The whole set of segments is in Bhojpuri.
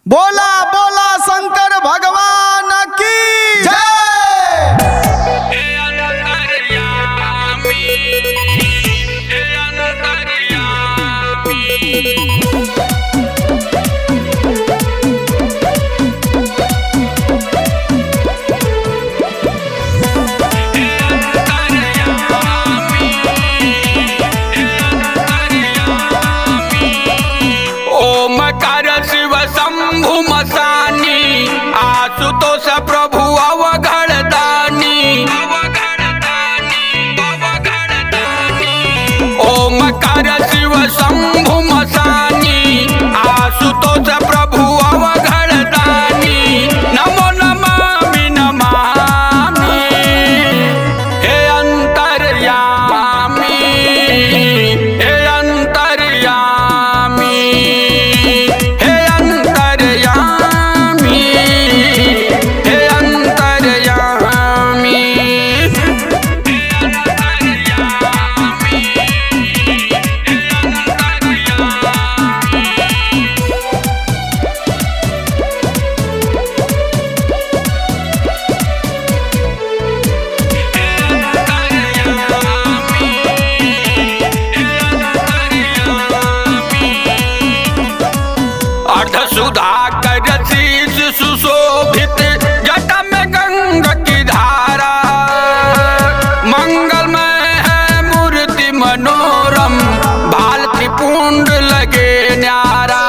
बोला बोला शंकर भगवान की जय। ओमकार शिव शंभु मसानी आशुतोष प्रभु अवघड़दानी। ओमकार शिव शंभु मसानी आशुतोष प्रभु अवघड़दानी। नमो नमामि नमामि हे अंतर्यामी, हे अंतर्यामी, हे अंतर्यामी, हे अंतर्यामी। अर्ध सुधाकर शीश सुशोभित जटा में गंगा की धारा। मंगलमय है मूर्ति मनोरम भाल त्रिपुंड लगे न्यारा।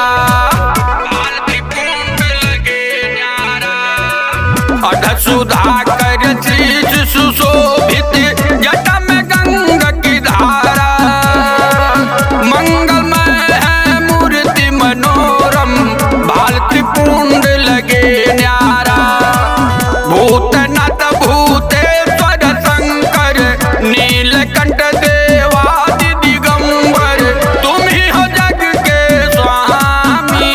अर्ध सुधाकर शीश सुशोभित जटा में गंगा की धारा। मंगलमय है मूर्ति मनोरम भाल त्रिपुंड लगे न्यारा। भूतनाथ भूतेश्वर शंकर नीलकंठ देवादि दिगंबर तुम ही हो जग के स्वामी।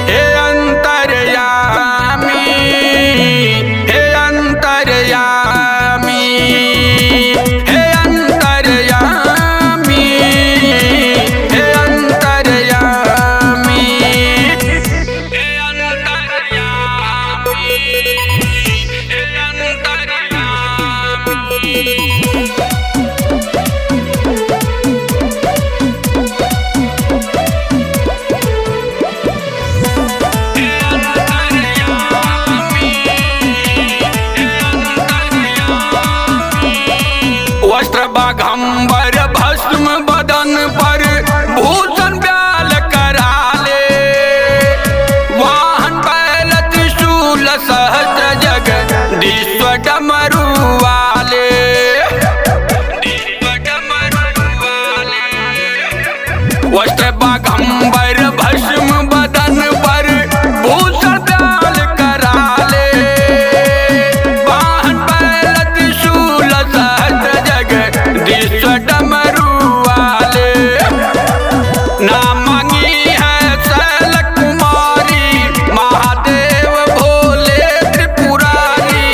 हे अंतर्यामी, हे अंतर्यामी, हे अंतर्यामी, हे अंतर्यामी, हे अंतर्यामी, हे अंतर्यामी। वस्त्र बाघंबर भस्म बदन पर भूषण ब्याल कराले। वाहन बैल त्रिशूल सहस्त्र जगदीश्व डमरू वाले। वस्त्र बाघंबर भस्म बदन पर भूषण ब्याल कराले। वाहन बैल त्रिशूल सहस्त्र जगदीश्व डमरू वाले। नाम मांगी है शैल कुमारी महादेव भोले त्रिपुरारी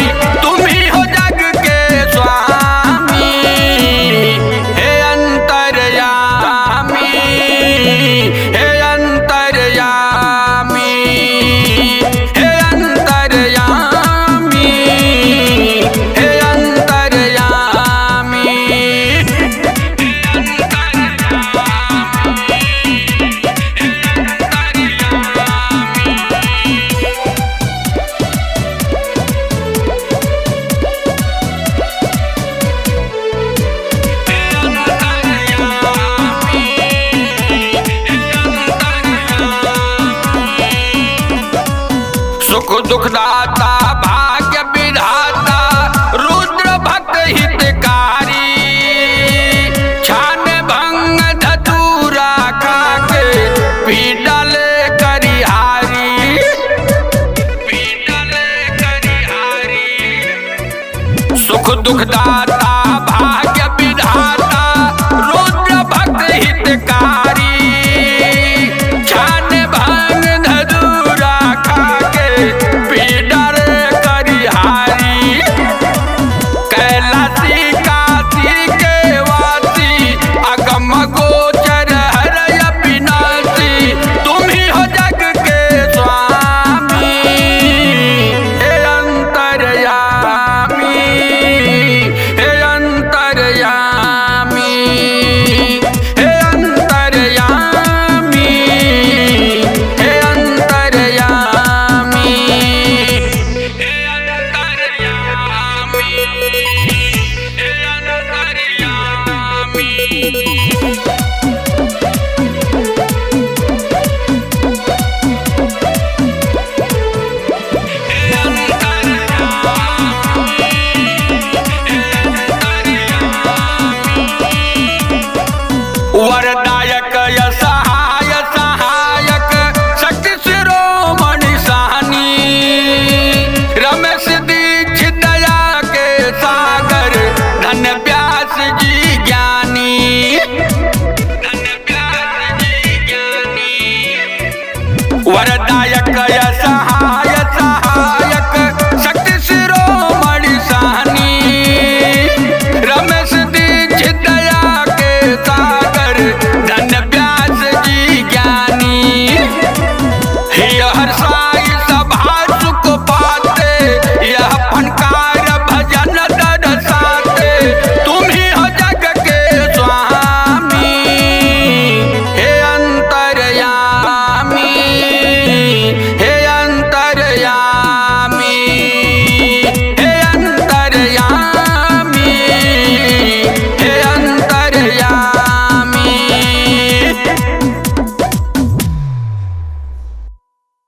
तुम ही हो जग के स्वामी। हे अंतर्यामी, हे अंतर्यामी, हे अंतर्यामी, हे अंतर्यामी। सुख दुखदाता भाग्य विधाता रुद्र भक्त हितकारी। छान भंग धतूरा खाके पीडल करिहारी। सुख दुखदाता